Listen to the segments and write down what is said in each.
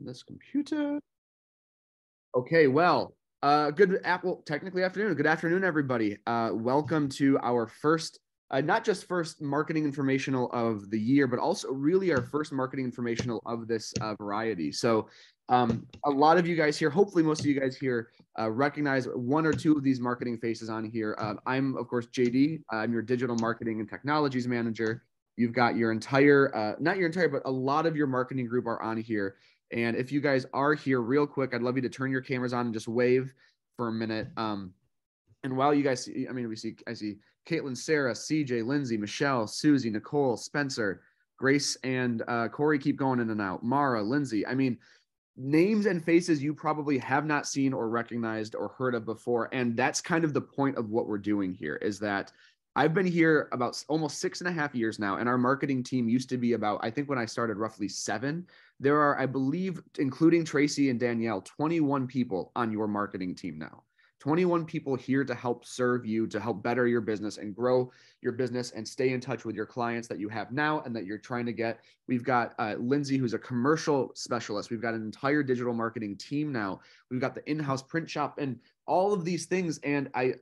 this computer. Okay, well, technically afternoon. Good afternoon, everybody. Welcome to our first, not just first marketing informational of the year, but also really our first marketing informational of this variety. So a lot of you guys here, hopefully most of you guys here recognize one or two of these marketing faces on here. I'm, of course, JD. I'm your digital marketing and technologies manager. You've got your entire, not your entire, but a lot of your marketing group are on here. And if you guys are here real quick, I'd love you to turn your cameras on and just wave for a minute. And while you guys see, I see Caitlin, Sarah, CJ, Lindsay, Michelle, Susie, Nicole, Spencer, Grace, and Corey keep going in and out. Mara, Lindsay. I mean, names and faces you probably have not seen or recognized or heard of before. And that's kind of the point of what we're doing here, is that I've been here about almost 6.5 years now, and our marketing team used to be about, I think when I started, roughly 7. There are, I believe, including Tracy and Danielle, 21 people on your marketing team now. 21 people here to help serve you, to help better your business and grow your business and stay in touch with your clients that you have now and that you're trying to get. We've got Lindsay, who's a commercial specialist. We've got an entire digital marketing team now. We've got the in-house print shop and all of these things. And I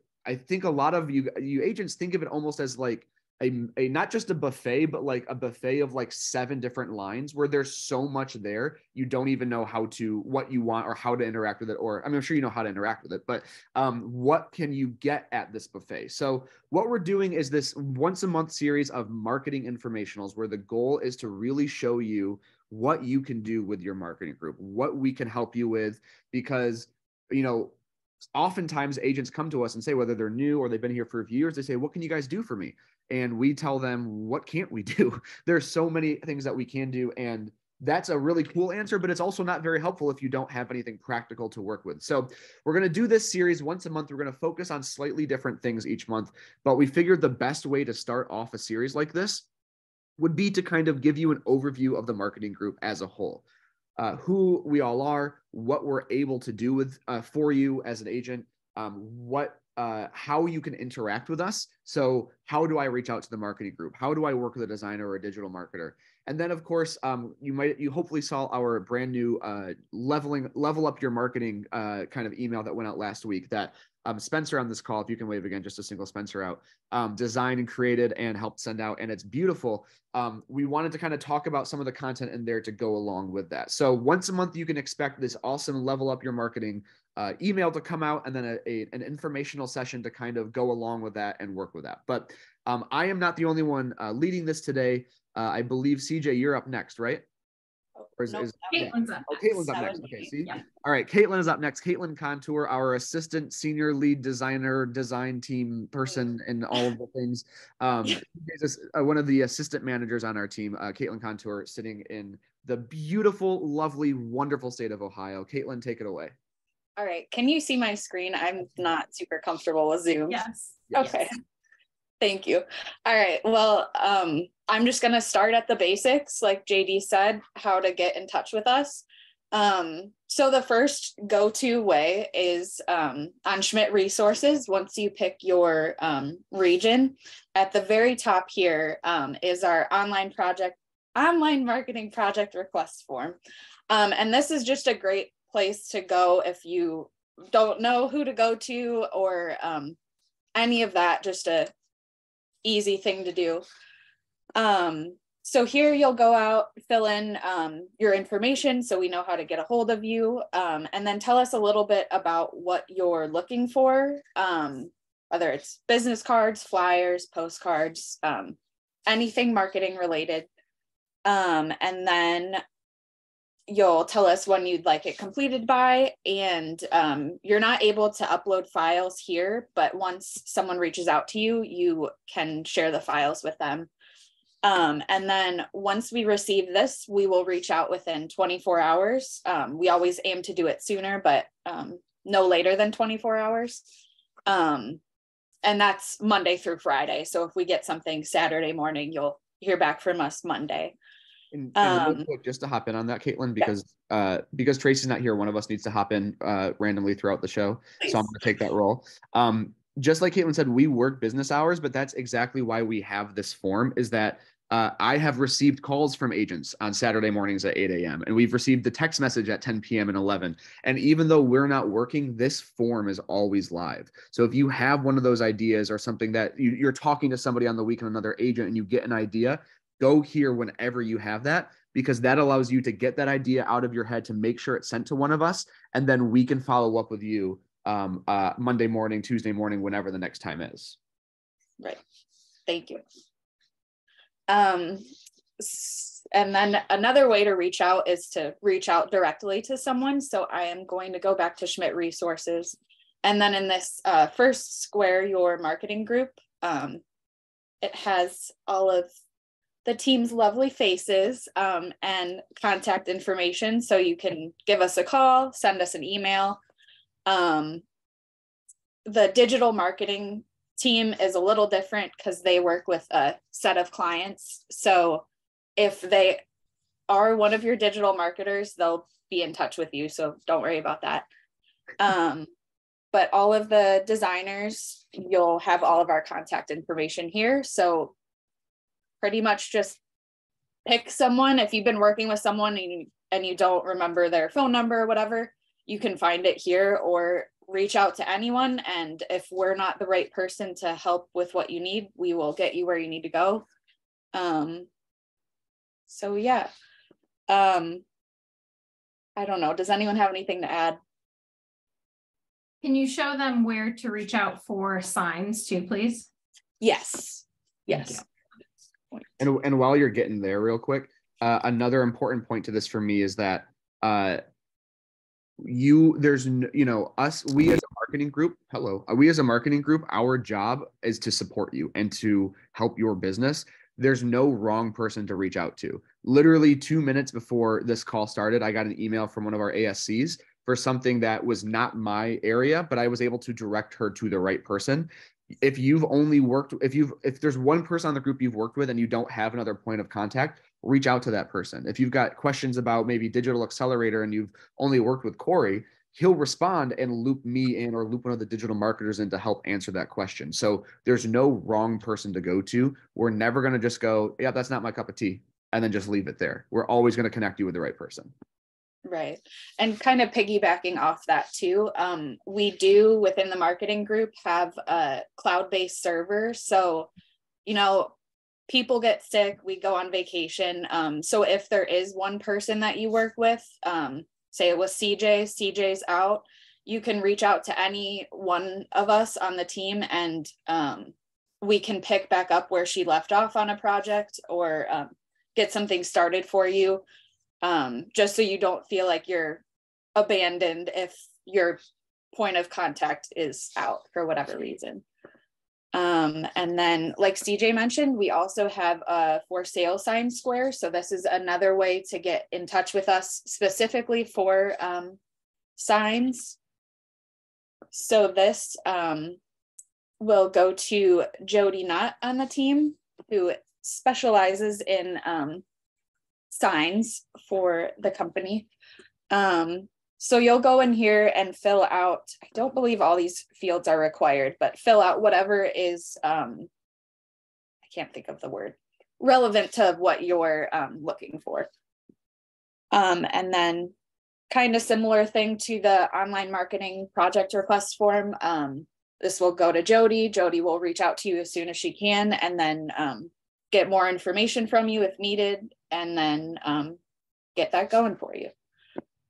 think a lot of you agents think of it almost as like a not just a buffet, but like a buffet of like 7 different lines where there's so much there. You don't even know what you want or how to interact with it. Or I mean, I'm sure you know how to interact with it, but what can you get at this buffet? So what we're doing is this once a month series of marketing informationals where the goal is to really show you what you can do with your marketing group, what we can help you with, because, oftentimes agents come to us and say, whether they're new or they've been here for a few years, they say, what can you guys do for me? And we tell them, what can't we do? There's so many things that we can do. And that's a really cool answer, but it's also not very helpful if you don't have anything practical to work with. So we're going to do this series once a month. We're going to focus on slightly different things each month, but we figured the best way to start off a series like this would be to kind of give you an overview of the marketing group as a whole. Who we all are, what we're able to do with for you as an agent, how you can interact with us. So how do I reach out to the marketing group? How do I work with a designer or a digital marketer? And then, of course, you hopefully saw our brand new level up your marketing kind of email that went out last week that Spencer on this call, if you can wave again, just a single Spencer out, designed and created and helped send out, and it's beautiful. We wanted to kind of talk about some of the content in there to go along with that. So once a month, you can expect this awesome level up your marketing email to come out, and then an informational session to kind of go along with that and work with that. But I am not the only one leading this today. I believe CJ, you're up next, right? Caitlin's up next. Oh, Caitlin's up next. Okay, see? Yeah. All right, Caitlin is up next. Caitlin Contour, our assistant senior lead designer, design team person, and all of the things. Is one of the assistant managers on our team, Caitlin Contour, sitting in the beautiful, lovely, wonderful state of Ohio. Caitlin, take it away. All right. Can you see my screen? I'm not super comfortable with Zoom. Yes. Okay. Yes. Thank you. All right. Well, I'm just going to start at the basics, like JD said, how to get in touch with us. So the first go-to way is on Schmidt Resources. Once you pick your region, at the very top here is our online marketing project request form. And this is just a great place to go if you don't know who to go to or any of that, just a easy thing to do. So here you'll go out, fill in your information so we know how to get a hold of you, and then tell us a little bit about what you're looking for, whether it's business cards, flyers, postcards, anything marketing related. And then you'll tell us when you'd like it completed by, and you're not able to upload files here, but once someone reaches out to you, you can share the files with them. And then once we receive this, we will reach out within 24 hours. We always aim to do it sooner, but no later than 24 hours. And that's Monday through Friday. So if we get something Saturday morning, you'll hear back from us Monday. And real quick, just to hop in on that, Caitlin, because Tracy's not here, one of us needs to hop in randomly throughout the show. Please. So I'm going to take that role. Just like Caitlin said, we work business hours, but that's exactly why we have this form, is that I have received calls from agents on Saturday mornings at 8 a.m. and we've received the text message at 10 p.m. and 11. And even though we're not working, this form is always live. So if you have one of those ideas or something that you're talking to somebody on the weekend, another agent, and you get an idea, go here whenever you have that, because that allows you to get that idea out of your head to make sure it's sent to one of us. And then we can follow up with you Monday morning, Tuesday morning, whenever the next time is. Right. Thank you. And then another way to reach out is to reach out directly to someone. So I am going to go back to Schmidt Resources. And then in this first square, your marketing group, it has all of the team's lovely faces and contact information. So you can give us a call, send us an email. The digital marketing team is a little different because they work with a set of clients. So if they are one of your digital marketers, they'll be in touch with you. So don't worry about that. But all of the designers, you'll have all of our contact information here. So pretty much just pick someone. If you've been working with someone and you don't remember their phone number or whatever, you can find it here or reach out to anyone. And if we're not the right person to help with what you need, we will get you where you need to go. So yeah, I don't know. Does anyone have anything to add? Can you show them where to reach out for signs too, please? Yes. Yes. And while you're getting there real quick, another important point to this for me is that us, we as a marketing group, we as a marketing group, our job is to support you and to help your business. There's no wrong person to reach out to. Literally 2 minutes before this call started, I got an email from one of our ASCs for something that was not my area, but I was able to direct her to the right person. If there's one person on the group you've worked with and you don't have another point of contact, reach out to that person. If you've got questions about maybe Digital Accelerator and you've only worked with Corey, he'll respond and loop me in or loop one of the digital marketers in to help answer that question. So there's no wrong person to go to. We're never going to just go, yeah, that's not my cup of tea, and then just leave it there. We're always going to connect you with the right person. Right. And kind of piggybacking off that too, we do within the marketing group have a cloud-based server. So, people get sick, we go on vacation. So if there is one person that you work with, say it was CJ's out, you can reach out to any one of us on the team and we can pick back up where she left off on a project or get something started for you. Just so you don't feel like you're abandoned if your point of contact is out for whatever reason. And then like CJ mentioned, we also have a for sale sign square. So this is another way to get in touch with us specifically for signs. So this will go to Jody Nutt on the team, who specializes in signs for the company. So you'll go in here and fill out, I don't believe all these fields are required, but fill out whatever is, I can't think of the word, relevant to what you're looking for. And then kind of similar thing to the online marketing project request form. This will go to Jody. Jody will reach out to you as soon as she can and then get more information from you if needed, and then get that going for you.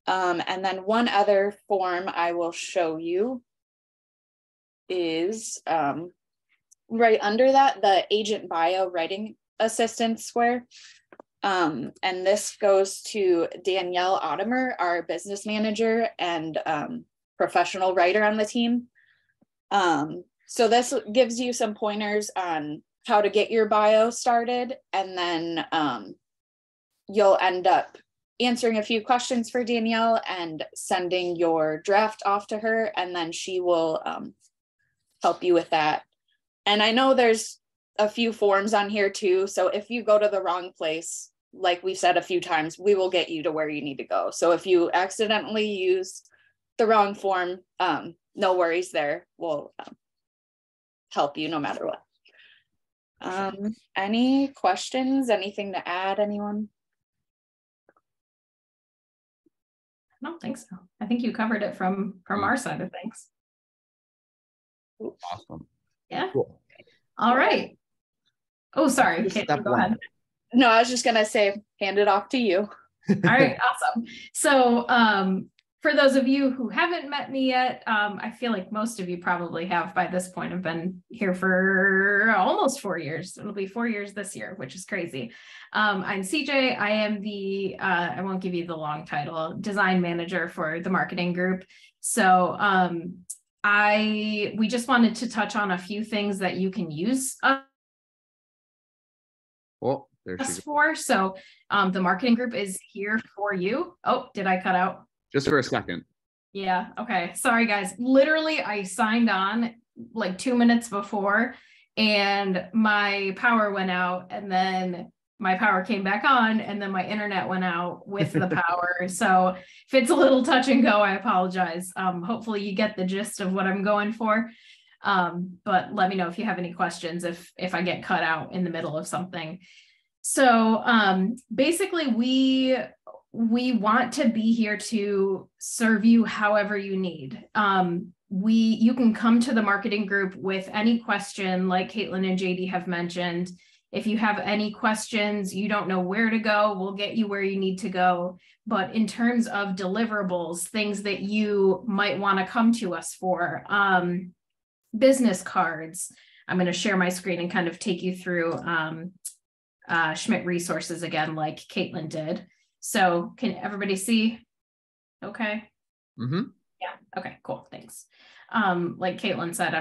And then one other form I will show you is right under that, the agent bio writing assistance square. And this goes to Danielle Ottimer, our business manager and professional writer on the team. So this gives you some pointers on how to get your bio started, and then you'll end up answering a few questions for Danielle and sending your draft off to her, and then she will help you with that. And I know there's a few forms on here too, so if you go to the wrong place, like we said a few times, we will get you to where you need to go. So if you accidentally use the wrong form, no worries there. We'll help you no matter what. Any questions? Anything to add, anyone? I don't think so. I think you covered it from our side of things. Awesome. Yeah. Cool. All right. Oh, sorry. Step Go one. ahead. No, I was just gonna say, hand it off to you. All right, awesome. So for those of you who haven't met me yet, I feel like most of you probably have by this point. I've been here for almost 4 years. It'll be 4 years this year, which is crazy. I'm CJ. I am the, I won't give you the long title, design manager for the marketing group. So we just wanted to touch on a few things that you can use Oh, there she goes. for. So the marketing group is here for you. Oh, did I cut out? Just for a second. Yeah. Okay. Sorry, guys. Literally, I signed on like 2 minutes before and my power went out, and then my power came back on, and then my internet went out with the power. So if it's a little touch and go, I apologize. Hopefully you get the gist of what I'm going for. But let me know if you have any questions if I get cut out in the middle of something. So basically we want to be here to serve you however you need. You can come to the marketing group with any question, like Caitlin and JD have mentioned. If you have any questions, you don't know where to go, we'll get you where you need to go. But in terms of deliverables, things that you might want to come to us for, business cards. I'm going to share my screen and kind of take you through Schmidt resources again, like Caitlin did. So can everybody see? Okay. Mm-hmm. Yeah. Okay, cool. Thanks. Like Caitlin said,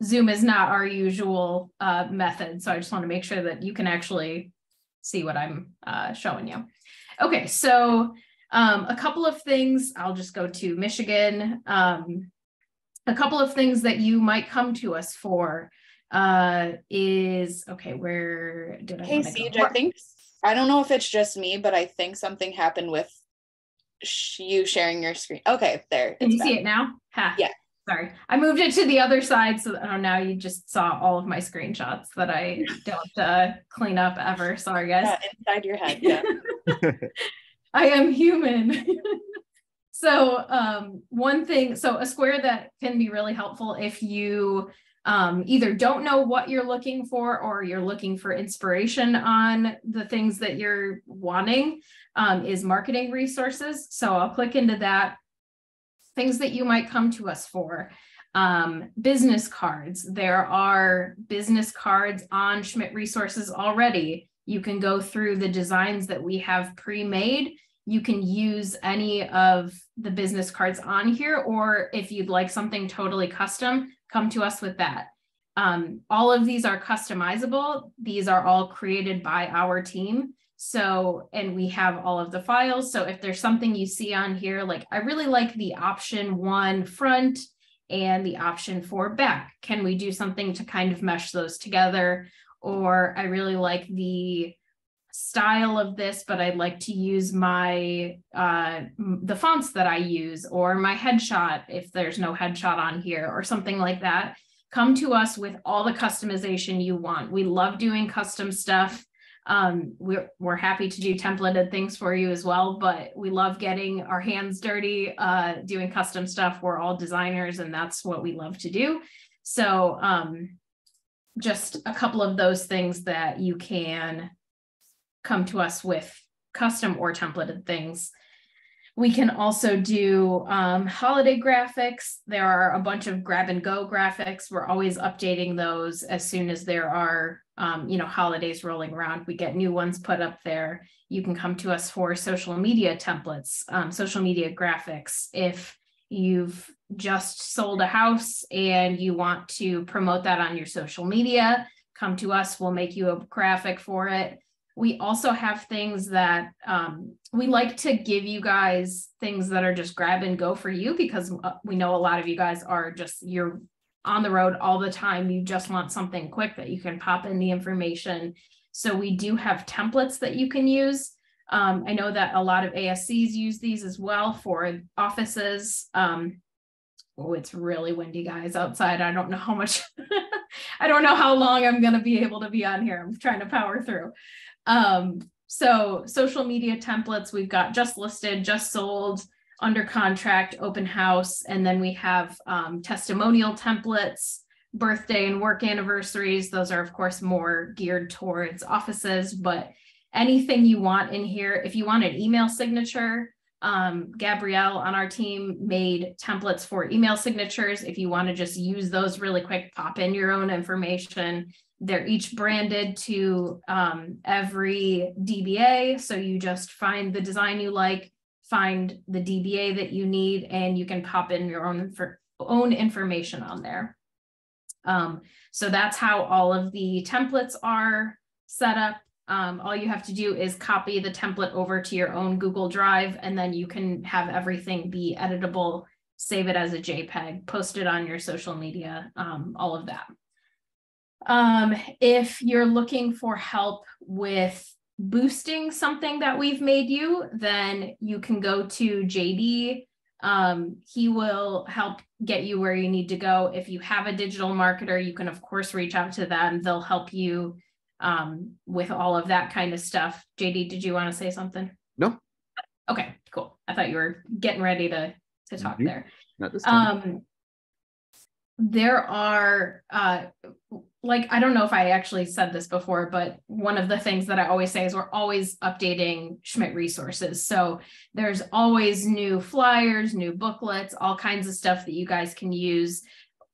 Zoom is not our usual method. So I just want to make sure that you can actually see what I'm showing you. Okay. So a couple of things, I'll just go to Michigan. A couple of things that you might come to us for is, okay, where did I Hey, Siege, I don't know if it's just me, but I think something happened with you sharing your screen. Okay, there. Can you see it now? Ha. Yeah. Sorry. I moved it to the other side, so now you just saw all of my screenshots that I don't clean up ever. Sorry, guys. Yeah, inside your head, yeah. I am human. So one thing, so a square that can be really helpful if you either don't know what you're looking for or you're looking for inspiration on the things that you're wanting is marketing resources. So I'll click into that. Things that you might come to us for. Business cards. There are business cards on Schmidt resources already. You can go through the designs that we have pre-made. You can use any of the business cards on here, or if you'd like something totally custom, come to us with that. All of these are customizable. These are all created by our team. So, and we have all of the files. So if there's something you see on here, like I really like the option 1 front and the option 4 back. Can we do something to kind of mesh those together? Or I really like the style of this, but I'd like to use my the fonts that I use, or my headshot if there's no headshot on here, or something like that. Come to us with all the customization you want. We love doing custom stuff. We're happy to do templated things for you as well, but we love getting our hands dirty doing custom stuff. We're all designers and that's what we love to do. So just a couple of those things that you can come to us with, custom or templated things. We can also do holiday graphics. There are a bunch of grab and go graphics. We're always updating those as soon as there are holidays rolling around. We get new ones put up there. You can come to us for social media templates, social media graphics. If you've just sold a house and you want to promote that on your social media, come to us. We'll make you a graphic for it. We also have things that we like to give you guys things that are just grab and go for you, because we know a lot of you guys are you're on the road all the time. You just want something quick that you can pop in the information. So we do have templates that you can use. I know that a lot of ASCs use these as well for offices. Oh, it's really windy, guys, outside. I don't know how much, I don't know how long I'm going to be able to be on here. I'm trying to power through. So social media templates, we've got just listed, just sold, under contract, open house, and then we have testimonial templates, birthday and work anniversaries. Those are, of course, more geared towards offices, but anything you want in here. If you want an email signature, Gabrielle on our team made templates for email signatures. If you want to just use those really quick, pop in your own information. They're each branded to every DBA. So you just find the design you like, find the DBA that you need, and you can pop in your own information on there. So that's how all of the templates are set up. All you have to do is copy the template over to your own Google Drive, and then you can have everything be editable, save it as a JPEG, post it on your social media, all of that. If you're looking for help with boosting something that we've made you, then you can go to JD. He will help get you where you need to go. If you have a digital marketer, you can of course reach out to them. They'll help you with all of that kind of stuff. JD, did you want to say something? No. Okay, cool. I thought you were getting ready to talk there. Not this time. There are like, I don't know if I actually said this before, but one of the things that I always say is we're always updating Schmidt resources. So there's always new flyers, new booklets, all kinds of stuff that you guys can use.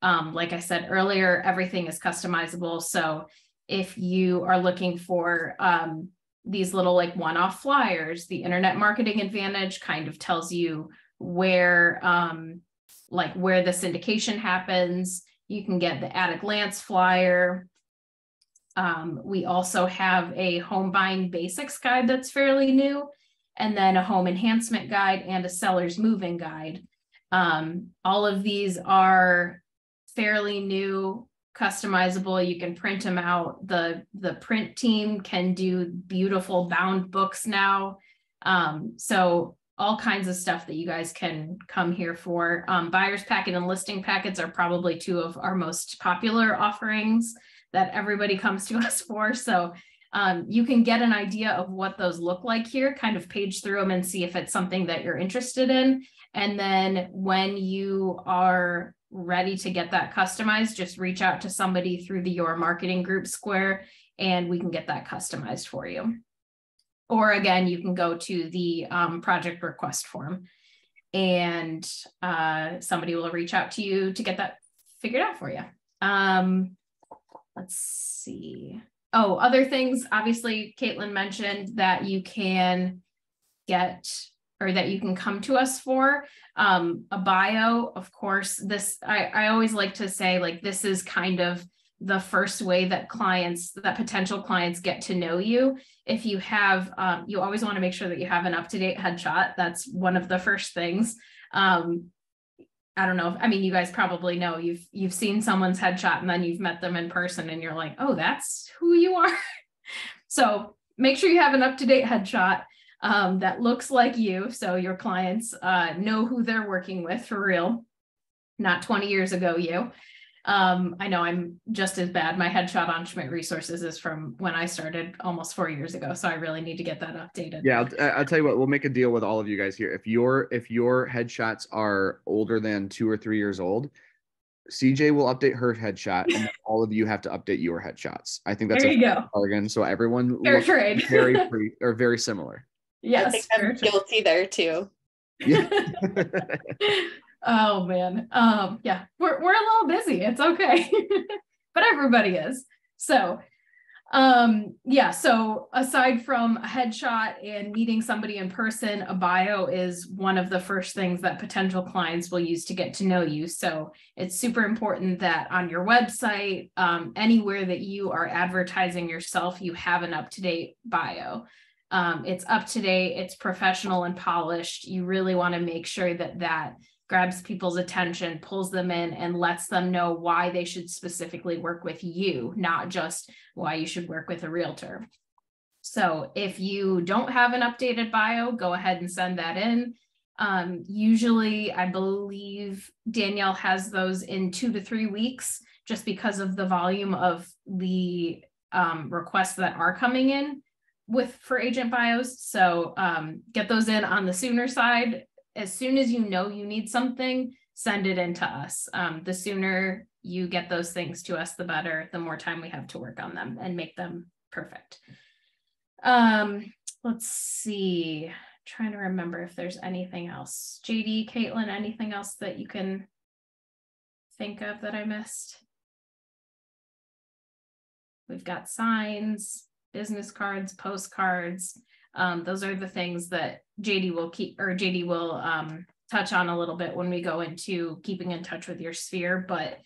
Like I said earlier, everything is customizable. So if you are looking for these little like one-off flyers, the Internet Marketing Advantage kind of tells you where where the syndication happens. You can get the at a glance flyer. We also have a home buying basics guide that's fairly new, and then a home enhancement guide and a seller's moving guide. All of these are fairly new, customizable. You can print them out. The print team can do beautiful bound books now. So all kinds of stuff that you guys can come here for. Buyer's packet and listing packets are probably two of our most popular offerings that everybody comes to us for. So you can get an idea of what those look like here, kind of page through them and see if it's something that you're interested in. And then when you are ready to get that customized, just reach out to somebody through the Your Marketing Group Square, and we can get that customized for you. Or again, you can go to the project request form, and somebody will reach out to you to get that figured out for you. Let's see. Oh, other things, obviously, Caitlin mentioned that you can get, or that you can come to us for a bio. Of course, this, I always like to say, like, this is kind of the first way that potential clients get to know you. If you have, you always want to make sure that you have an up-to-date headshot. That's one of the first things. I don't know. I mean, you guys probably know you've seen someone's headshot and then you've met them in person and you're like, oh, that's who you are. So make sure you have an up-to-date headshot that looks like you. So your clients know who they're working with for real, not 20 years ago you. I know I'm just as bad. My headshot on Schmidt Resources is from when I started almost 4 years ago. So I really need to get that updated. Yeah, I'll tell you what, we'll make a deal with all of you guys here. If your headshots are older than 2 or 3 years old, CJ will update her headshot, and all of you have to update your headshots. I think that's a bargain. So everyone looks very similar. Yes, I think I'm guilty there too. Yeah. Oh man. Yeah, we're a little busy. It's okay. But everybody is. So yeah, so aside from a headshot and meeting somebody in person, a bio is one of the first things that potential clients will use to get to know you. So it's super important that on your website, anywhere that you are advertising yourself, you have an up-to-date bio. It's up to date, it's professional and polished. You really want to make sure that that grabs people's attention, pulls them in, and lets them know why they should specifically work with you, not just why you should work with a realtor. So if you don't have an updated bio, go ahead and send that in. Usually, I believe Danielle has those in 2 to 3 weeks, just because of the volume of the requests that are coming in for agent bios. So get those in on the sooner side. As soon as you know you need something, send it in to us. The sooner you get those things to us, the better, the more time we have to work on them and make them perfect. Let's see. Trying to remember if there's anything else. JD, Caitlin, anything else that you can think of that I missed? We've got signs, business cards, postcards. Those are the things that JD will touch on a little bit when we go into keeping in touch with your sphere. But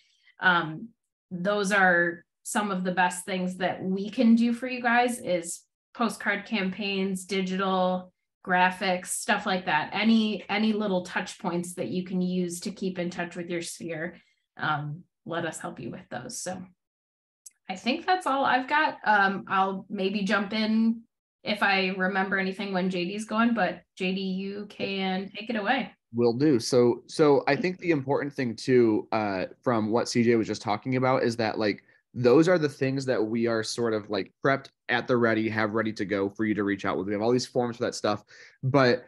those are some of the best things that we can do for you guys is postcard campaigns, digital graphics, stuff like that. Any little touch points that you can use to keep in touch with your sphere, let us help you with those. So I think that's all I've got. I'll maybe jump in if I remember anything when JD's going, but JD, you can take it away. Will do. So I think the important thing too, from what CJ was just talking about is that like, those are the things that we are sort of like prepped at the ready, have ready to go for you to reach out with. We have all these forms for that stuff, but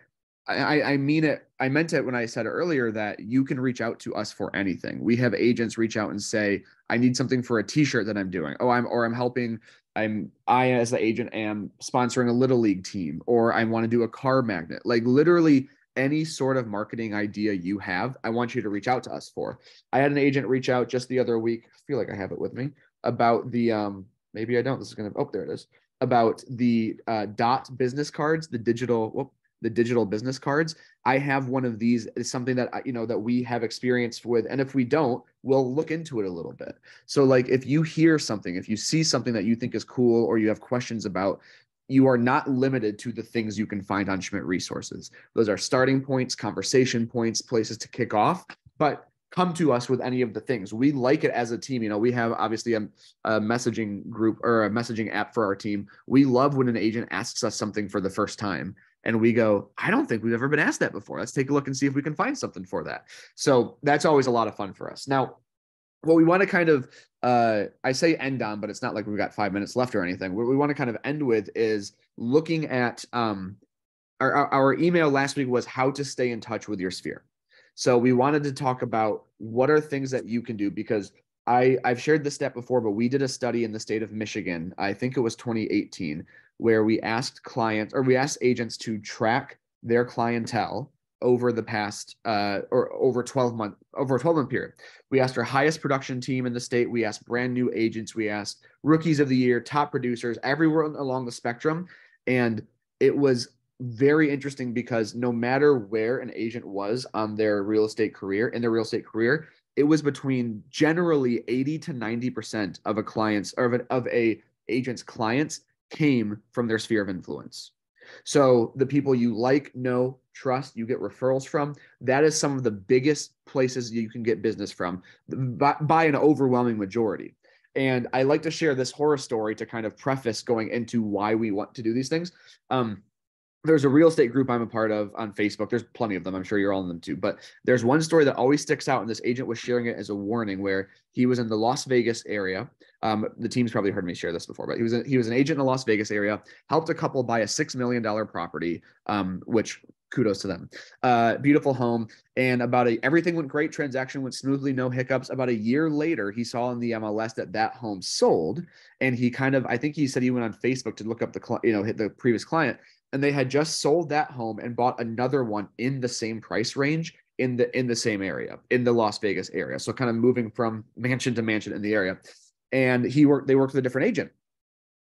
I mean it. I meant it when I said earlier that you can reach out to us for anything. We have agents reach out and say, I need something for a t-shirt that I'm doing. I'm helping. I as the agent am sponsoring a little league team, or I want to do a car magnet. Like literally any sort of marketing idea you have, I want you to reach out to us for. I had an agent reach out just the other week. I feel like I have it with me about the maybe I don't. This is gonna there it is, about the dot business cards, the digital business cards. I have one of these. Is something that that we have experience with, and if we don't, we'll look into it a little bit. So like if you hear something, if you see something that you think is cool or you have questions about, you are not limited to the things you can find on Schmidt Resources. Those are starting points, conversation points, places to kick off, but come to us with any of the things. We like it as a team. We have obviously a messaging group or a messaging app for our team. We love when an agent asks us something for the first time and we go, I don't think we've ever been asked that before. Let's take a look and see if we can find something for that. So that's always a lot of fun for us. Now, what we want to kind of, I say end on, but it's not like we've got 5 minutes left or anything. What we want to kind of end with is looking at our email last week was how to stay in touch with your sphere. So we wanted to talk about what are things that you can do, because I've shared this stat before, but we did a study in the state of Michigan, I think it was 2018, where we asked agents to track their clientele over the past or over a 12-month period. We asked our highest production team in the state. We asked brand new agents. We asked rookies of the year, top producers, everyone along the spectrum. And it was very interesting because no matter where an agent was on their real estate career, it was between generally 80 to 90% of a client's or of a agent's clients came from their sphere of influence. So the people you like, know, trust, you get referrals from, that is some of the biggest places you can get business from by an overwhelming majority. And I like to share this horror story to kind of preface going into why we want to do these things. There's a real estate group I'm a part of on Facebook. There's plenty of them. I'm sure you're all in them too. But there's one story that always sticks out, and this agent was sharing it as a warning, where he was in the Las Vegas area. The team's probably heard me share this before, but he was an agent in the Las Vegas area, helped a couple buy a $6 million property, which kudos to them. Beautiful home. And everything went great. Transaction went smoothly, no hiccups. About a year later, he saw in the MLS that home sold. And I think he said he went on Facebook to look up hit the previous client. And they had just sold that home and bought another one in the same price range in the same area, in the Las Vegas area. So kind of moving from mansion to mansion in the area. And they worked with a different agent.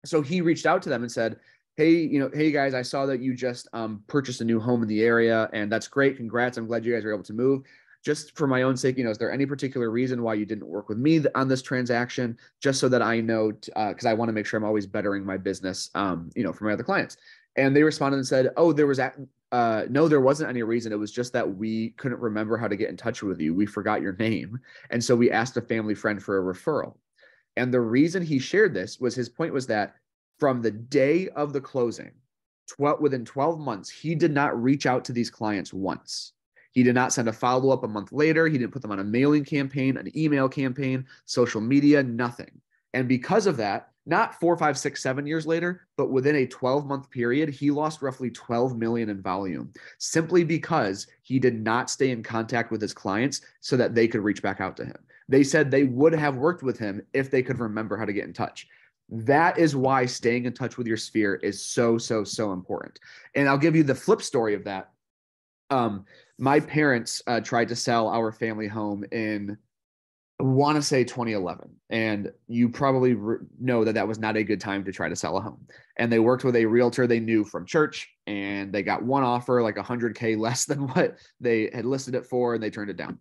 So he reached out to them and said, hey guys, I saw that you just purchased a new home in the area, and that's great. Congrats. I'm glad you guys were able to move. Just for my own sake, is there any particular reason why you didn't work with me on this transaction? Just so that I know, because I want to make sure I'm always bettering my business, for my other clients. And they responded and said, no, there wasn't any reason. It was just that we couldn't remember how to get in touch with you. We forgot your name. And so we asked a family friend for a referral. And the reason he shared this was his point was that from the day of the closing, within 12 months, he did not reach out to these clients once. He did not send a follow-up a month later. He didn't put them on a mailing campaign, an email campaign, social media, nothing. And because of that, not 4, 5, 6, 7 years later, but within a 12-month period, he lost roughly 12 million in volume simply because he did not stay in contact with his clients so that they could reach back out to him. They said they would have worked with him if they could remember how to get in touch. That is why staying in touch with your sphere is so, so, so important. And I'll give you the flip story of that. My parents tried to sell our family home in, I want to say 2011. And you probably know that that was not a good time to try to sell a home. And they worked with a realtor they knew from church, and they got one offer like 100K less than what they had listed it for, and they turned it down.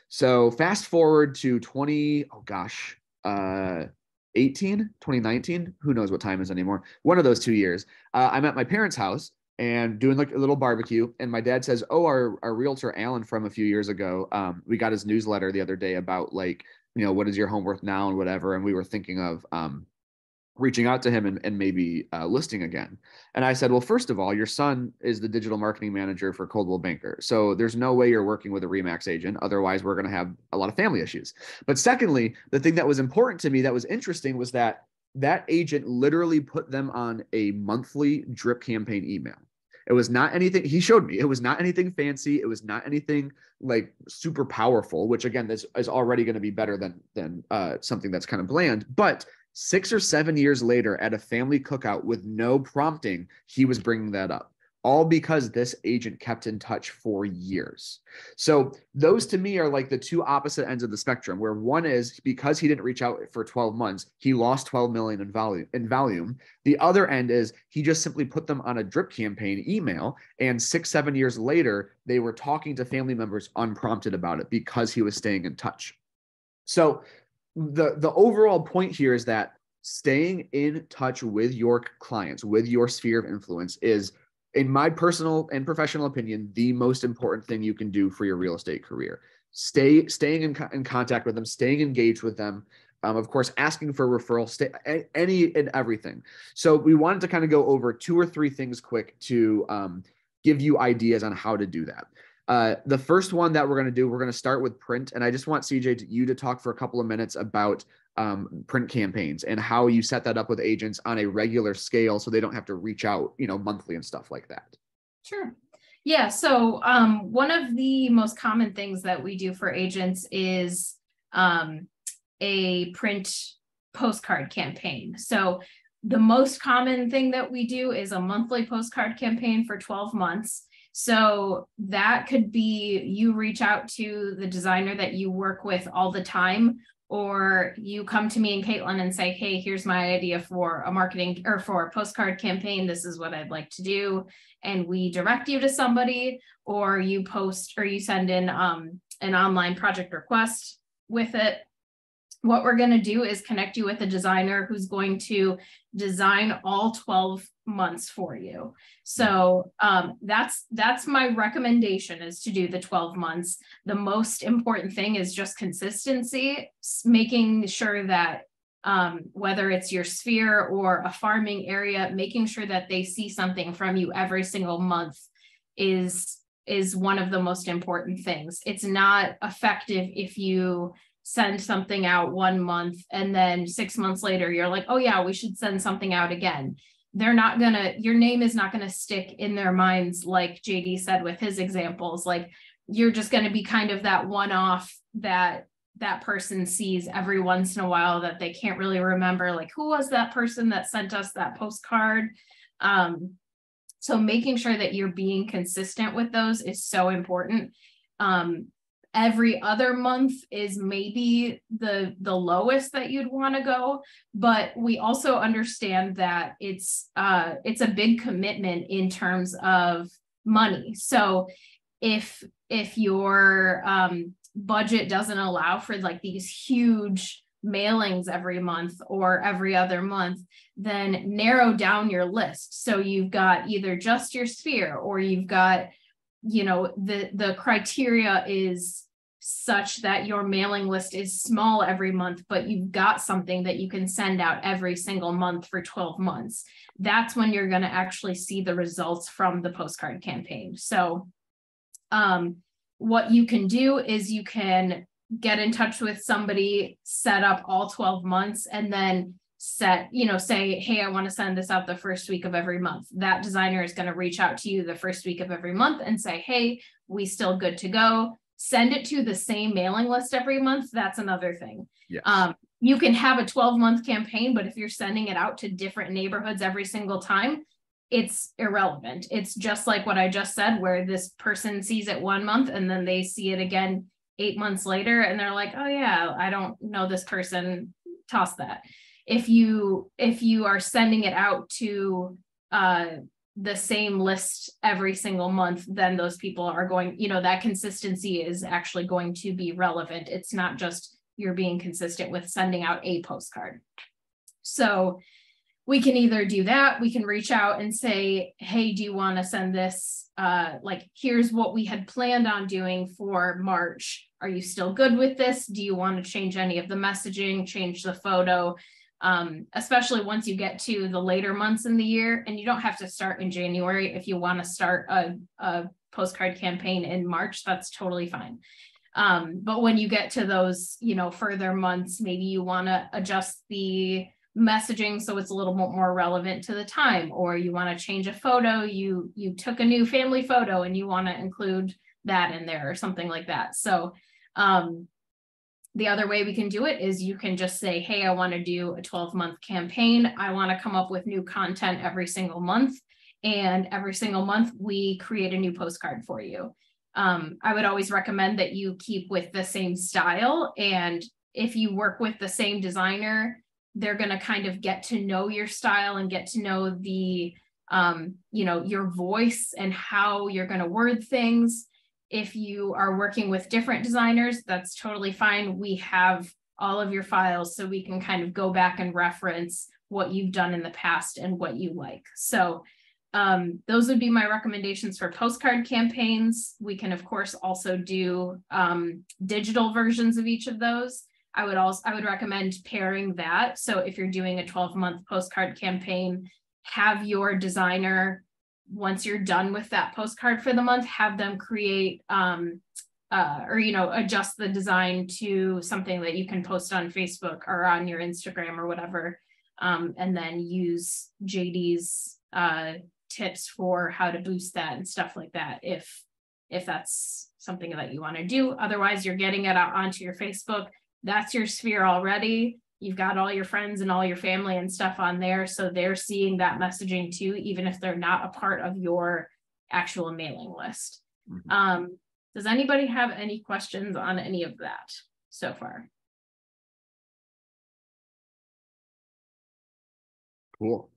So fast forward to 2019, who knows what time is anymore. One of those 2 years, I'm at my parents' house and doing like a little barbecue. And my dad says, "Oh, our realtor, Alan, from a few years ago, we got his newsletter the other day about like, what is your home worth now and whatever." And we were thinking of reaching out to him and maybe listing again. And I said, "Well, first of all, your son is the digital marketing manager for Coldwell Banker. So there's no way you're working with a Remax agent. Otherwise, we're going to have a lot of family issues." But secondly, the thing that was important to me that was interesting was that agent literally put them on a monthly drip campaign email. It was not anything, he showed me, it was not anything fancy. It was not anything like super powerful, which again, this is already going to be better than something that's kind of bland. But 6 or 7 years later at a family cookout with no prompting, he was bringing that up, all because this agent kept in touch for years. So those to me are like the two opposite ends of the spectrum, where one is because he didn't reach out for 12 months, he lost 12 million in volume. The other end is he just simply put them on a drip campaign email, and 6, 7 years later, they were talking to family members unprompted about it because he was staying in touch. So the overall point here is that staying in touch with your clients, with your sphere of influence, is, in my personal and professional opinion, the most important thing you can do for your real estate career. Staying in contact with them, staying engaged with them, of course, asking for referrals, any and everything. So we wanted to kind of go over 2 or 3 things quick to give you ideas on how to do that. The first one that we're going to start with print. And I just want CJ you to talk for a couple of minutes about print campaigns and how you set that up with agents on a regular scale so they don't have to reach out, monthly and stuff like that. Sure. Yeah. So one of the most common things that we do for agents is a print postcard campaign. So the most common thing that we do is a monthly postcard campaign for 12 months. So that could be you reach out to the designer that you work with all the time, or you come to me and Caitlin and say, "Hey, here's my idea for a marketing or for a postcard campaign. This is what I'd like to do." And we direct you to somebody, or you post or you send in an online project request with it. What we're going to do is connect you with a designer who's going to design all 12 months for you. So that's my recommendation, is to do the 12 months. The most important thing is just consistency, making sure that whether it's your sphere or a farming area, making sure that they see something from you every single month is one of the most important things. It's not effective if you send something out 1 month and then 6 months later you're like, "Oh yeah, we should send something out again." Your name is not gonna stick in their minds, like JD said with his examples. Like, you're just gonna be kind of that one-off that person sees every once in a while that they can't really remember, like, who was that person that sent us that postcard? So making sure that you're being consistent with those is so important. Every other month is maybe the lowest that you'd want to go, but we also understand that it's a big commitment in terms of money. So if your budget doesn't allow for like these huge mailings every month or every other month, then narrow down your list. So you've got either just your sphere, or you've got, the criteria is such that your mailing list is small every month, but you've got something that you can send out every single month for 12 months. That's when you're going to actually see the results from the postcard campaign. So what you can do is you can get in touch with somebody, set up all 12 months, and then say, hey, I want to send this out the first week of every month. That designer is going to reach out to you the first week of every month and say, hey, we still good to go. Send it to the same mailing list every month. That's another thing. Yes. You can have a 12-month campaign, but if you're sending it out to different neighborhoods every single time, it's irrelevant. It's just like what I just said, where this person sees it 1 month and then they see it again 8 months later and they're like, oh yeah, I don't know this person, toss that. If you are sending it out to the same list every single month, then those people are going, that consistency is actually going to be relevant. It's not just you're being consistent with sending out a postcard. So we can either do that, we can reach out and say, hey, do you want to send this? Here's what we had planned on doing for March. Are you still good with this? Do you want to change any of the messaging, change the photo? Especially once you get to the later months in the year, and you don't have to start in January. If you want to start a postcard campaign in March, that's totally fine. But when you get to those, further months, maybe you want to adjust the messaging so it's a little bit more relevant to the time, or you want to change a photo, you took a new family photo and you want to include that in there or something like that. So the other way we can do it is you can just say, hey, I want to do a 12-month campaign. I want to come up with new content every single month. And every single month we create a new postcard for you. I would always recommend that you keep with the same style. And if you work with the same designer, they're going to kind of get to know your style and get to know the, your voice and how you're going to word things. If you are working with different designers, that's totally fine. We have all of your files, so we can kind of go back and reference what you've done in the past and what you like. So those would be my recommendations for postcard campaigns. We can, of course, also do digital versions of each of those. I would recommend pairing that. So if you're doing a 12-month postcard campaign, have your designer, once you're done with that postcard for the month, have them create adjust the design to something that you can post on Facebook or on your Instagram or whatever, and then use JD's tips for how to boost that and stuff like that if that's something that you want to do. Otherwise, you're getting it out onto your Facebook. That's your sphere already. You've got all your friends and all your family and stuff on there. So they're seeing that messaging too, even if they're not a part of your actual mailing list. Mm-hmm. Does anybody have any questions on any of that so far? Cool.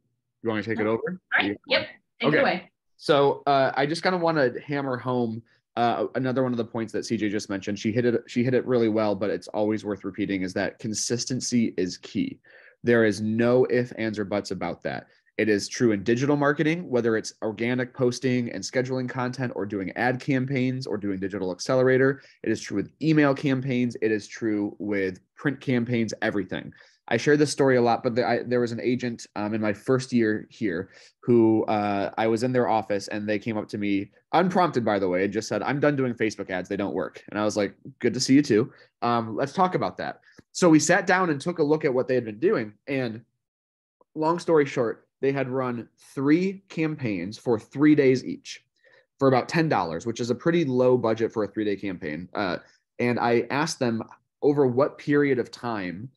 You want me to take it over? All right. Yep. Take it away. So I just kind of want to hammer home another one of the points that CJ just mentioned. She hit it really well, but it's always worth repeating, is that consistency is key. There is no ifs, ands, or buts about that. It is true in digital marketing, whether it's organic posting and scheduling content or doing ad campaigns or doing digital accelerator. It is true with email campaigns. It is true with print campaigns, everything. I share this story a lot, but there was an agent in my first year here who I was in their office and they came up to me, unprompted, by the way, and just said, I'm done doing Facebook ads. They don't work. And I was like, good to see you too. Let's talk about that. So we sat down and took a look at what they had been doing. And long story short, they had run 3 campaigns for 3 days each for about $10, which is a pretty low budget for a 3-day campaign. And I asked them, over what period of time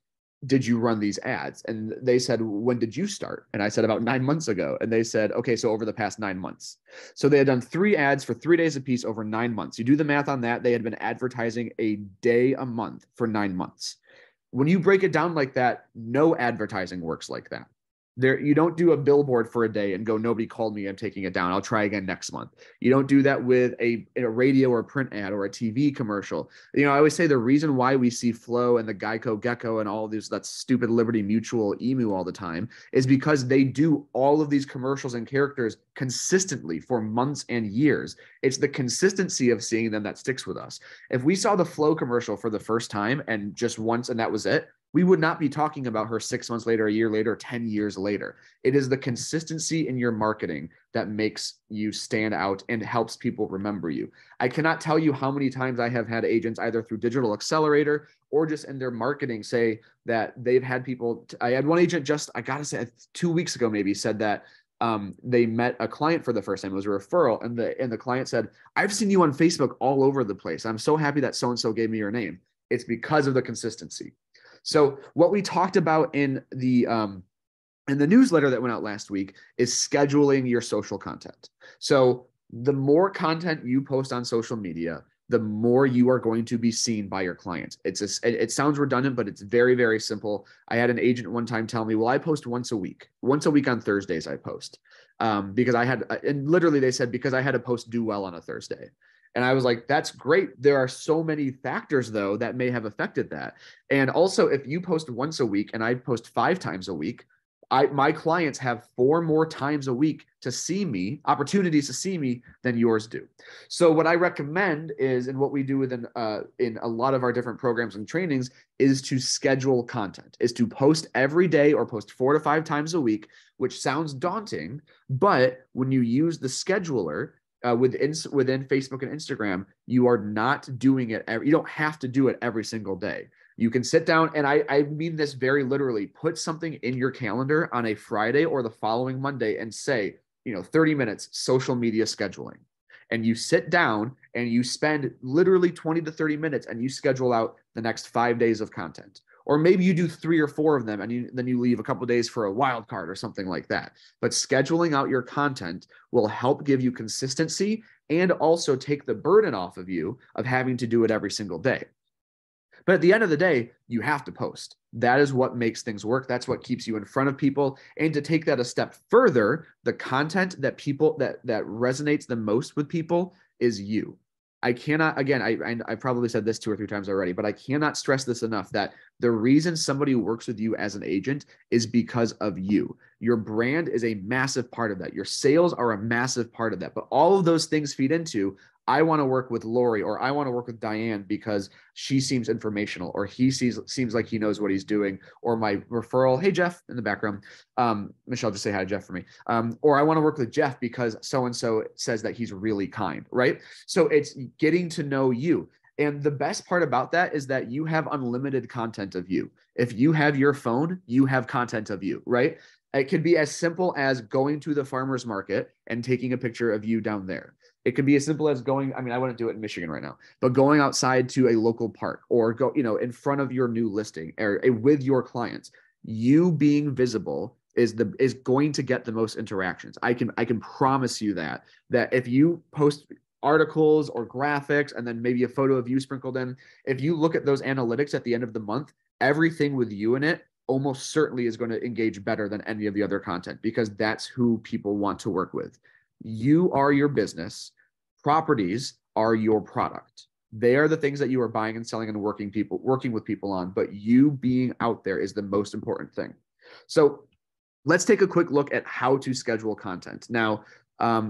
did you run these ads? And they said, when did you start? And I said, about 9 months ago. And they said, okay, so over the past 9 months. So they had done 3 ads for 3 days apiece over 9 months. You do the math on that. They had been advertising a day a month for 9 months. When you break it down like that, no advertising works like that. There, you don't do a billboard for a day and go, nobody called me, I'm taking it down, I'll try again next month. You don't do that with a radio or a print ad or a TV commercial. You know, I always say the reason why we see Flow and the Geico Gecko and all of these, that stupid Liberty Mutual emu all the time, is because they do all of these commercials and characters consistently for months and years. It's the consistency of seeing them that sticks with us. If we saw the Flow commercial for the first time and just once and that was it, we would not be talking about her 6 months later, a year later, 10 years later. It is the consistency in your marketing that makes you stand out and helps people remember you. I cannot tell you how many times I have had agents either through Digital Accelerator or just in their marketing say that they've had people. I had one agent just, I gotta say 2 weeks ago, maybe said that they met a client for the first time. It was a referral. And the client said, I've seen you on Facebook all over the place. I'm so happy that so-and-so gave me your name. It's because of the consistency. So what we talked about in the newsletter that went out last week is scheduling your social content. So the more content you post on social media, the more you are going to be seen by your clients. It sounds redundant, but it's very, very simple. I had an agent one time tell me, well, I post once a week on Thursdays I post because I had, and literally they said, because I had a post do well on a Thursday. And I was like, that's great. There are so many factors, though, that may have affected that. And also, if you post once a week and I post 5 times a week, my clients have 4 more times a week to see me, opportunities to see me than yours do. So what I recommend is, and what we do within in a lot of our different programs and trainings, is to schedule content, is to post every day or post 4 to 5 times a week, which sounds daunting, but when you use the scheduler, within Facebook and Instagram, you are not doing it. You don't have to do it every single day. You can sit down, and I mean this very literally, put something in your calendar on a Friday or the following Monday and say, 30 minutes social media scheduling. And you sit down and you spend literally 20 to 30 minutes and you schedule out the next 5 days of content. Or maybe you do 3 or 4 of them and then you leave a couple of days for a wild card or something like that. But scheduling out your content will help give you consistency and also take the burden off of you of having to do it every single day. But at the end of the day, you have to post. That is what makes things work. That's what keeps you in front of people. And to take that a step further, the content that resonates the most with people is you. I cannot, again, I probably said this 2 or 3 times already, but I cannot stress this enough, that the reason somebody works with you as an agent is because of you. Your brand is a massive part of that. Your sales are a massive part of that. But all of those things feed into, I want to work with Lori, or I want to work with Diane because she seems informational, or he seems like he knows what he's doing, or my referral, hey, Jeff, in the background. Michelle, just say hi to Jeff for me. Or I want to work with Jeff because so-and-so says that he's really kind, right? So it's getting to know you. And the best part about that is that you have unlimited content of you. If you have your phone, you have content of you, right? It could be as simple as going to the farmer's market and taking a picture of you down there. It could be as simple as going, I wouldn't do it in Michigan right now, but going outside to a local park, or go, in front of your new listing, or with your clients. You being visible is going to get the most interactions. I can promise you that if you post articles or graphics and then maybe a photo of you sprinkled in, if you look at those analytics at the end of the month, everything with you in it almost certainly is going to engage better than any of the other content, because that's who people want to work with. You are your business. Properties are your product. They are the things that you are buying and selling and working with people on, but you being out there is the most important thing. So let's take a quick look at how to schedule content. Now,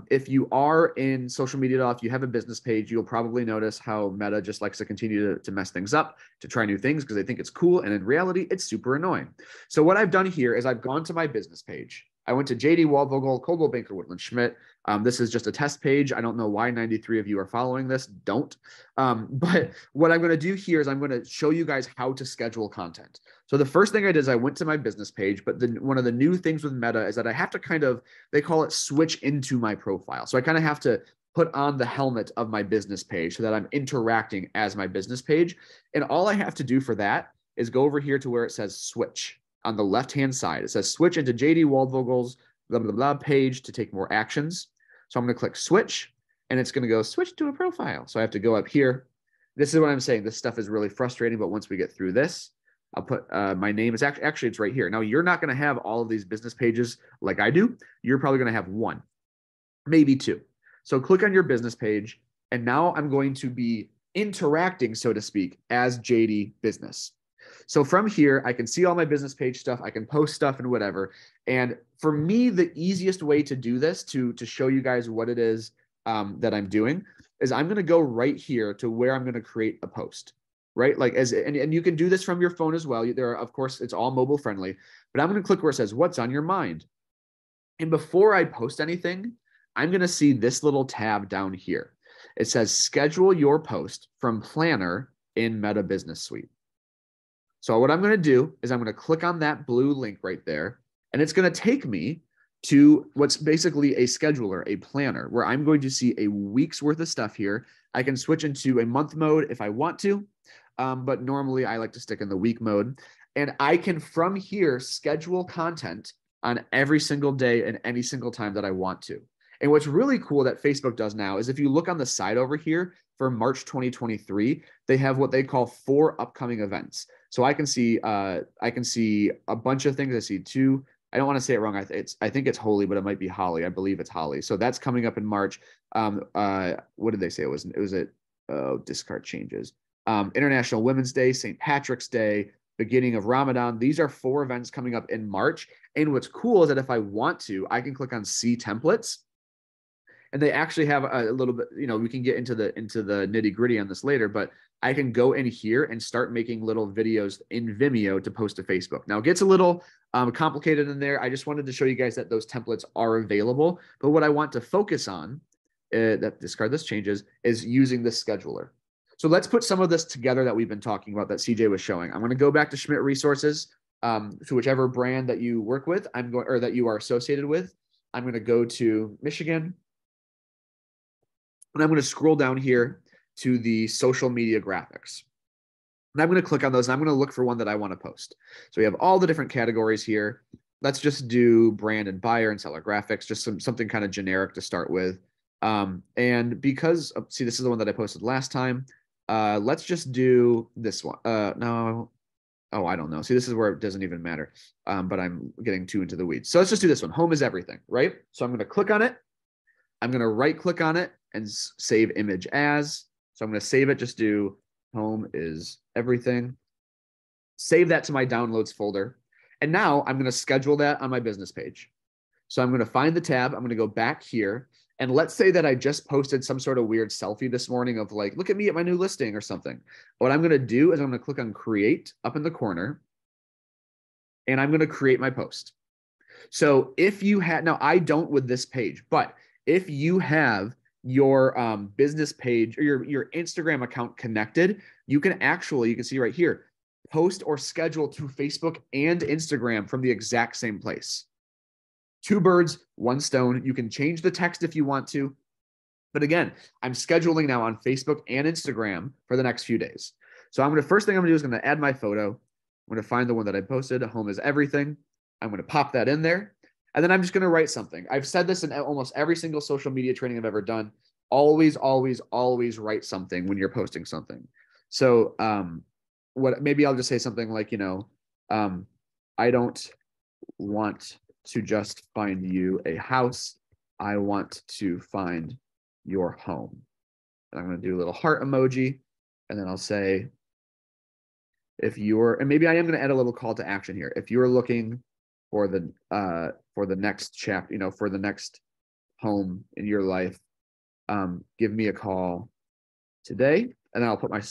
if you are in social media, if you have a business page, you'll probably notice how Meta just likes to continue to mess things up, to try new things because they think it's cool. And in reality, it's super annoying. So what I've done here is I've gone to my business page. I went to JD Waldvogel, Coldwell Banker, Woodland Schmidt. This is just a test page. I don't know why 93 of you are following this. Don't. But what I'm going to do here is I'm going to show you guys how to schedule content. So the first thing I did is I went to my business page, but then one of the new things with Meta is that I have to they call it switch into my profile. So I kind of have to put on the helmet of my business page so that I'm interacting as my business page. And all I have to do for that is go over here to where it says switch. On the left-hand side, it says switch into JD Waldvogel's blah, blah, blah page to take more actions. So I'm going to click switch, and it's going to go switch to a profile. So I have to go up here. This is what I'm saying. This stuff is really frustrating, but once we get through this, I'll put my name. It's actually it's right here. Now you're not going to have all of these business pages like I do. You're probably going to have one, maybe two. So click on your business page, and now I'm going to be interacting, so to speak, as JD Business. So from here, I can see all my business page stuff. I can post stuff and whatever. And for me, the easiest way to do this, to show you guys what it is that I'm doing, is I'm going to go right here to where I'm going to create a post, right? Like and you can do this from your phone as well. There are, of course, it's all mobile friendly, but I'm going to click where it says, what's on your mind? And before I post anything, I'm going to see this little tab down here. It says schedule your post from Planner in Meta Business Suite. So what I'm going to do is I'm going to click on that blue link right there, and it's going to take me to what's basically a scheduler, a planner, where I'm going to see a week's worth of stuff here. I can switch into a month mode if I want to, but normally I like to stick in the week mode. And I can, from here, schedule content on every single day and any single time that I want to. And what's really cool that Facebook does now is if you look on the side over here for March 2023, they have what they call 4 upcoming events. So I can see a bunch of things. I see 2. I don't want to say it wrong. I think it's Holy, but it might be Holly. I believe it's Holly. So that's coming up in March. What did they say it was? It was discard changes. International Women's Day, St. Patrick's Day, beginning of Ramadan. These are 4 events coming up in March. And what's cool is that if I want to, I can click on See Templates. And they actually have a little bit, we can get into the nitty gritty on this later, but I can go in here and start making little videos in Vimeo to post to Facebook. Now it gets a little complicated in there. I just wanted to show you guys that those templates are available. But what I want to focus on, discard this changes, is using this scheduler. So let's put some of this together that we've been talking about that CJ was showing. I'm going to go back to Schmidt Resources, to whichever brand that you work with, or that you are associated with. I'm going to go to Michigan. And I'm going to scroll down here to the social media graphics. And I'm going to click on those, and I'm going to look for one that I want to post. So we have all the different categories here. Let's just do brand and buyer and seller graphics, just something kind of generic to start with. And because, see, this is the one that I posted last time. Let's just do this one. No. Oh, I don't know. See, this is where it doesn't even matter. But I'm getting too into the weeds. So let's just do this one. Home is everything, right? So I'm going to click on it. I'm going to right click on it and save image as. So I'm going to save it. Just do home is everything. Save that to my downloads folder. And now I'm going to schedule that on my business page. So I'm going to find the tab. I'm going to go back here. And let's say that I just posted some sort of weird selfie this morning of like, look at me at my new listing or something. What I'm going to do is I'm going to click on create up in the corner. And I'm going to create my post. So if you had, now I don't with this page, but if you have your business page or your Instagram account connected, you can see right here, post or schedule to Facebook and Instagram from the exact same place. 2 birds, 1 stone. You can change the text if you want to. But again, I'm scheduling now on Facebook and Instagram for the next few days. So first thing I'm gonna do is I'm gonna add my photo. I'm gonna find the one that I posted, home is everything. I'm gonna pop that in there. And then I'm just going to write something. I've said this in almost every single social media training I've ever done. Always, always, always write something when you're posting something. So maybe I'll just say something like, I don't want to just find you a house. I want to find your home. And I'm going to do a little heart emoji. And then I'll say, and maybe I am going to add a little call to action here. If you're looking for the next chapter, for the next home in your life, give me a call today, and then I'll put my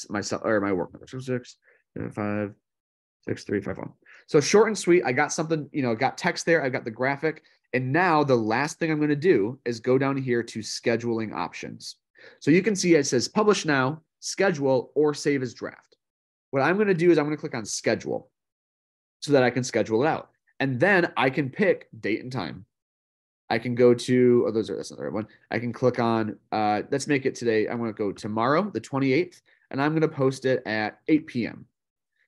work number 6656351. So short and sweet. I got something, got text there. I got the graphic, and now the last thing I'm going to do is go down here to scheduling options. So you can see it says publish now, schedule, or save as draft. What I'm going to do is I'm going to click on schedule so that I can schedule it out. And then I can pick date and time. I can go to, that's not the right one. I can click on, let's make it today. I'm going to go tomorrow, the 28th, and I'm going to post it at 8 p.m.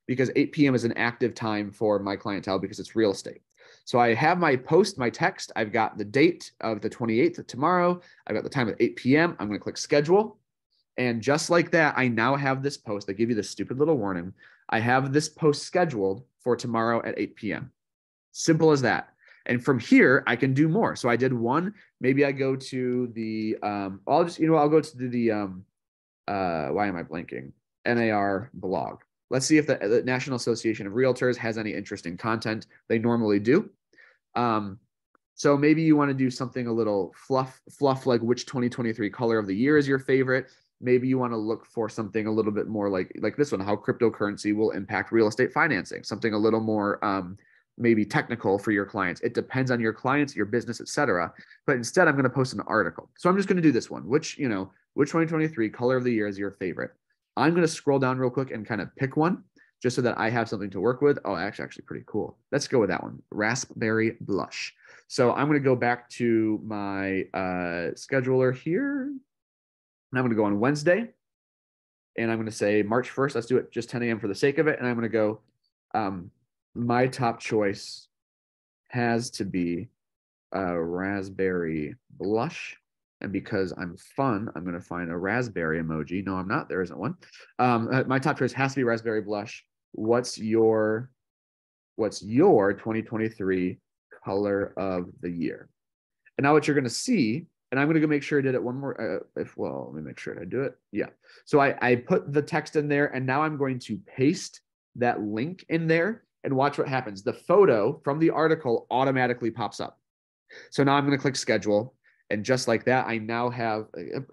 because 8 p.m. is an active time for my clientele because it's real estate. So I have my post, my text. I've got the date of the 28th tomorrow. I've got the time at 8 p.m. I'm going to click schedule. And just like that, I now have this post. I give you this stupid little warning. I have this post scheduled for tomorrow at 8 p.m. Simple as that. And from here, I can do more. So I did one. Maybe I go to the, I'll go to the, why am I blanking? NAR blog. Let's see if the National Association of Realtors has any interesting content. They normally do. So maybe you want to do something a little fluff, like which 2023 color of the year is your favorite. Maybe you want to look for something a little bit more like this one, how cryptocurrency will impact real estate financing, something a little more maybe technical for your clients. It depends on your clients, your business, etc. But instead, I'm going to post an article. So I'm just going to do this one. Which 2023 color of the year is your favorite? I'm going to scroll down real quick and kind of pick one just so that I have something to work with. Oh, actually pretty cool. Let's go with that one. Raspberry blush. So I'm going to go back to my scheduler here. And I'm going to go on Wednesday. And I'm going to say March 1st. Let's do it just 10 a.m. for the sake of it. And I'm going to go, my top choice has to be raspberry blush. And because I'm fun, I'm going to find a raspberry emoji. No, I'm not. There isn't one. My top choice has to be raspberry blush. What's your 2023 color of the year? And now what you're going to see, and I'm going to go make sure I did it one more. Let me make sure I do it. Yeah. So I put the text in there, and now I'm going to paste that link in there and watch what happens. The photo from the article automatically pops up. So now I'm going to click schedule. And just like that, I now have,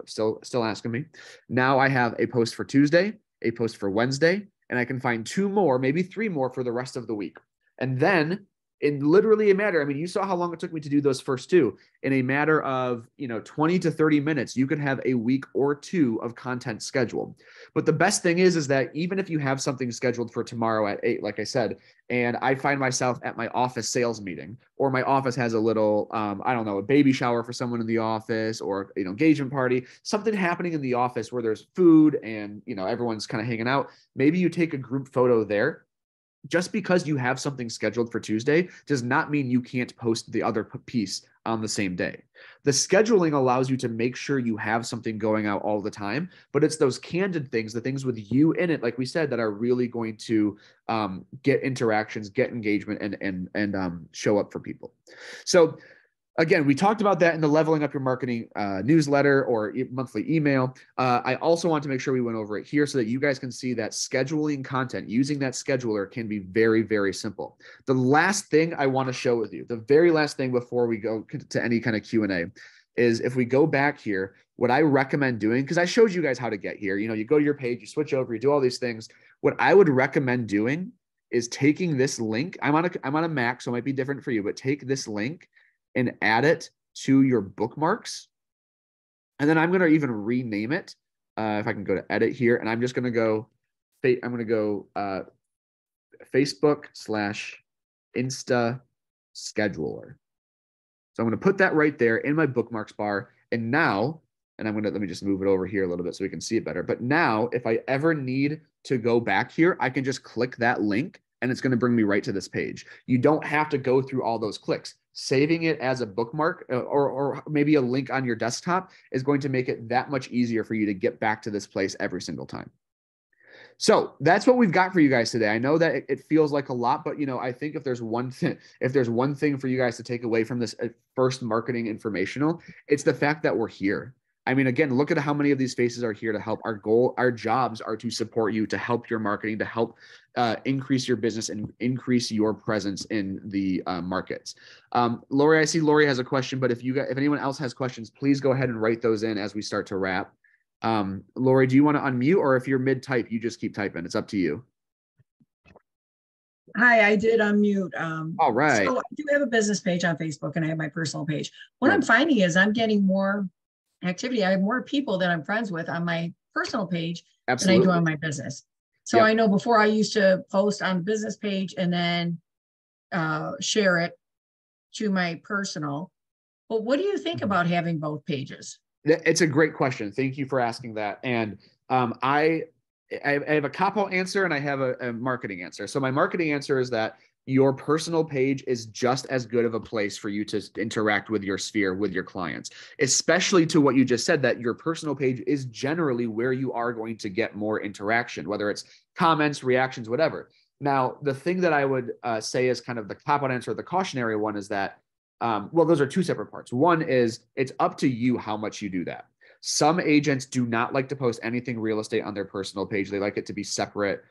still asking me, now I have a post for Tuesday, a post for Wednesday, and I can find 2 more, maybe 3 more for the rest of the week. And then in literally a matter, I mean, you saw how long it took me to do those first 2. In a matter of 20 to 30 minutes, you could have a week or 2 of content scheduled. But the best thing is that even if you have something scheduled for tomorrow at 8, like I said, and I find myself at my office sales meeting, or my office has a little, I don't know, a baby shower for someone in the office, or engagement party, something happening in the office where there's food and everyone's kind of hanging out. Maybe you take a group photo there. Just because you have something scheduled for Tuesday does not mean you can't post the other piece on the same day. The scheduling allows you to make sure you have something going out all the time, but it's those candid things, the things with you in it, like we said, that are really going to get interactions, get engagement, and show up for people. So again, we talked about that in the Leveling Up Your Marketing newsletter or monthly email. I also want to make sure we went over it here so that you guys can see that scheduling content, using that scheduler, can be very, very simple. The last thing I want to show with you, the very last thing before we go to any kind of Q&A, is if we go back here, what I recommend doing, because I showed you guys how to get here. You go to your page, you switch over, you do all these things. What I would recommend doing is taking this link. I'm on a Mac, so it might be different for you, but take this link and add it to your bookmarks. And then I'm going to even rename it. If I can go to edit here, and I'm just going to go, Facebook/Insta scheduler. So I'm going to put that right there in my bookmarks bar. And now, let me just move it over here a little bit so we can see it better. But now if I ever need to go back here, I can just click that link and it's going to bring me right to this page. You don't have to go through all those clicks. Saving it as a bookmark or maybe a link on your desktop is going to make it that much easier for you to get back to this place every single time. So that's what we've got for you guys today. I know that it feels like a lot, but I think if there's one thing for you guys to take away from this first marketing informational, it's the fact that we're here. I mean, again, look at how many of these faces are here to help. Our jobs are to support you, to help your marketing, to help increase your business and increase your presence in the markets. Lori, I see Lori has a question, but if anyone else has questions, please go ahead and write those in as we start to wrap. Lori, do you want to unmute, or if you're mid-type, you just keep typing? It's up to you. Hi, I did unmute. All right. So I do have a business page on Facebook and I have my personal page. What I'm finding is I'm getting more activity. I have more people that I'm friends with on my personal page than I do on my business. So I know before I used to post on the business page and then share it to my personal. But what do you think about having both pages? It's a great question. Thank you for asking that. And I have a cop-out answer and I have a marketing answer. So my marketing answer is that your personal page is just as good of a place for you to interact with your sphere, with your clients, especially to what you just said, that your personal page is generally where you are going to get more interaction, whether it's comments, reactions, whatever. Now, the thing that I would say is kind of the cop-out answer, the cautionary one is that, well, those are two separate parts. One is it's up to you how much you do that. Some agents do not like to post anything real estate on their personal page. They like it to be separate.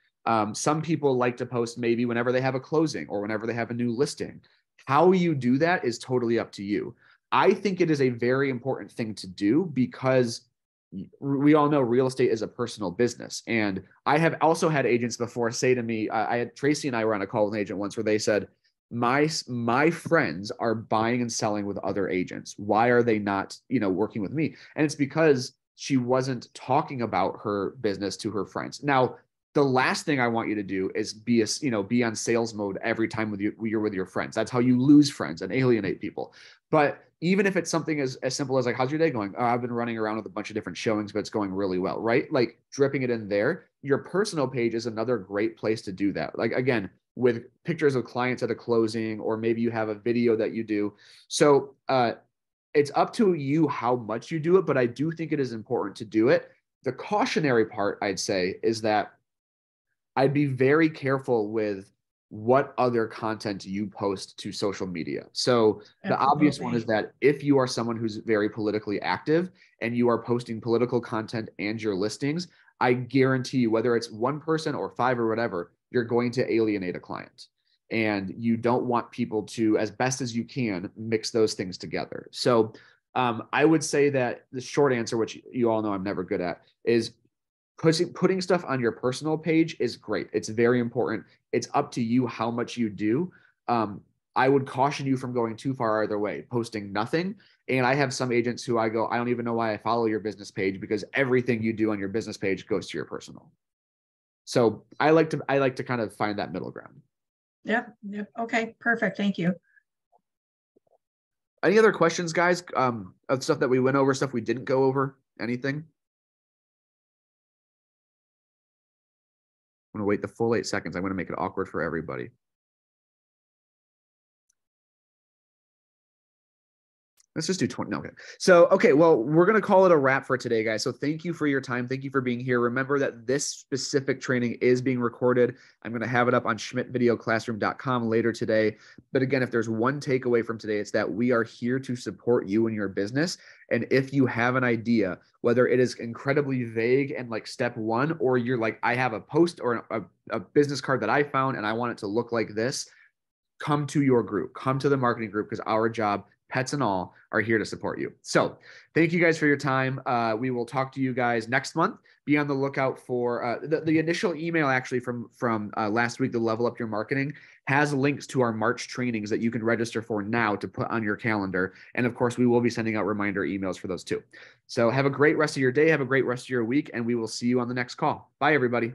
Some people like to post maybe whenever they have a closing or whenever they have a new listing. How you do that is totally up to you. I think it is a very important thing to do because we all know real estate is a personal business. And I have also had agents before say to me, I had Tracy and I were on a call with an agent once where they said, my friends are buying and selling with other agents. Why are they not, working with me? And it's because she wasn't talking about her business to her friends. Now, the last thing I want you to do is be on sales mode every time you're with your friends. That's how you lose friends and alienate people. But even if it's something as simple as like, how's your day going? Oh, I've been running around with a bunch of different showings, but it's going really well, right? Like dripping it in there. Your personal page is another great place to do that. Like, again, with pictures of clients at a closing, or maybe you have a video that you do. So it's up to you how much you do it, but I do think it is important to do it. The cautionary part, I'd say, is that I'd be very careful with what other content you post to social media. So the obvious one is that if you are someone who's very politically active and you are posting political content and your listings, I guarantee you, whether it's one person or five or whatever, you're going to alienate a client. And you don't want people to, as best as you can, mix those things together. So I would say that the short answer, which you all know I'm never good at, is putting stuff on your personal page is great. It's very important. It's up to you how much you do. I would caution you from going too far either way, posting nothing. And I have some agents who I don't even know why I follow your business page, because everything you do on your business page goes to your personal. So I like to kind of find that middle ground. Yeah. Okay. Perfect. Thank you. Any other questions, guys? Of stuff that we went over, stuff we didn't go over, anything? I'm going to wait the full 8 seconds. I'm going to make it awkward for everybody. Let's just do 20. No, okay. So, okay. Well, we're going to call it a wrap for today, guys. So thank you for your time. Thank you for being here. Remember that this specific training is being recorded. I'm going to have it up on schmidtvideoclassroom.com later today. But again, if there's one takeaway from today, it's that we are here to support you and your business. And if you have an idea, whether it is incredibly vague and like step one, or you're like, I have a post or a business card that I found and I want it to look like this, come to your group, come to the marketing group, because our job, pets and all, are here to support you. So thank you guys for your time. We will talk to you guys next month. Be on the lookout for the initial email actually from last week, the Level Up Your Marketing, has links to our March trainings that you can register for now to put on your calendar. And of course, we will be sending out reminder emails for those too. So have a great rest of your day. Have a great rest of your week, and we will see you on the next call. Bye, everybody.